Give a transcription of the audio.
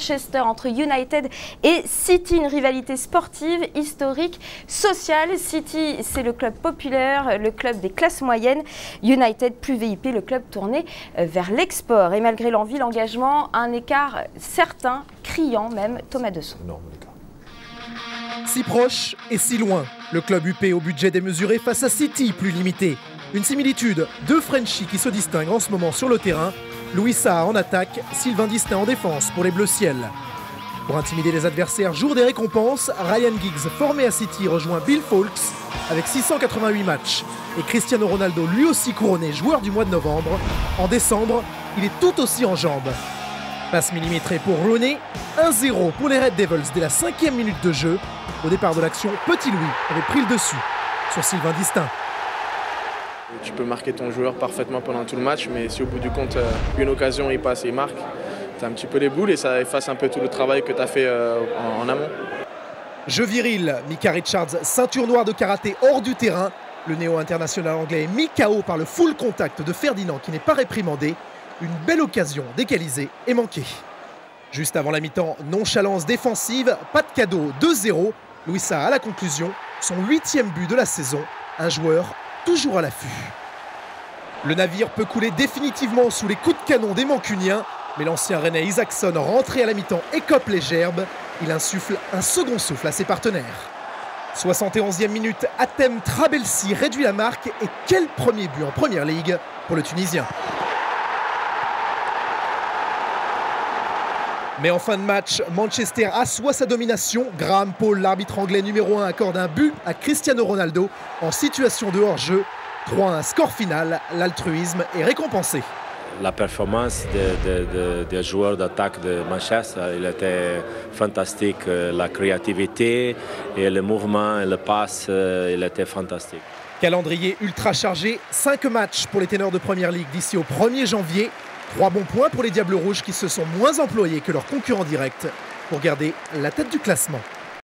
Manchester entre United et City, une rivalité sportive, historique, sociale. City, c'est le club populaire, le club des classes moyennes. United, plus VIP, le club tourné vers l'export. Et malgré l'envie, l'engagement, un écart certain, criant même. Thomas Desson. Énorme l'écart. Si proche et si loin, le club UP au budget démesuré face à City plus limité. Une similitude, deux Frenchies qui se distinguent en ce moment sur le terrain. Louis Saha en attaque, Sylvain Distin en défense pour les Bleus Ciel. Pour intimider les adversaires, jour des récompenses, Ryan Giggs, formé à City, rejoint Bill Foulkes avec 688 matchs. Et Cristiano Ronaldo, lui aussi couronné joueur du mois de novembre. En décembre, il est tout aussi en jambes. Passe millimétrée pour Rooney, 1-0 pour les Red Devils dès la 5e minute de jeu. Au départ de l'action, Petit Louis avait pris le dessus sur Sylvain Distin. Tu peux marquer ton joueur parfaitement pendant tout le match, mais si au bout du compte, une occasion, il passe et il marque, tu as un petit peu les boules et ça efface un peu tout le travail que tu as fait en amont. Jeu viril, Micah Richards, ceinture noire de karaté hors du terrain. Le néo-international anglais est mis KO par le full contact de Ferdinand qui n'est pas réprimandé. Une belle occasion d'égaliser et manquée. Juste avant la mi-temps, nonchalance défensive, pas de cadeau, 2-0. Louis Saha à la conclusion, son 8e but de la saison. Un joueur toujours à l'affût. Le navire peut couler définitivement sous les coups de canon des Mancuniens, mais l'ancien Rennais Isaacson, rentré à la mi-temps, écope les gerbes. Il insuffle un second souffle à ses partenaires. 71e minute, Hatem Trabelsi réduit la marque et quel premier but en Première Ligue pour le Tunisien. Mais en fin de match, Manchester assoit sa domination. Graham Paul, l'arbitre anglais numéro 1, accorde un but à Cristiano Ronaldo en situation de hors-jeu. 3-1 score final, l'altruisme est récompensé. La performance des joueurs d'attaque de Manchester, il était fantastique. La créativité et le mouvement et le passe, il était fantastique. Calendrier ultra chargé, 5 matchs pour les ténors de Première Ligue d'ici au 1er janvier. 3 bons points pour les Diables Rouges qui se sont moins employés que leurs concurrents directs pour garder la tête du classement.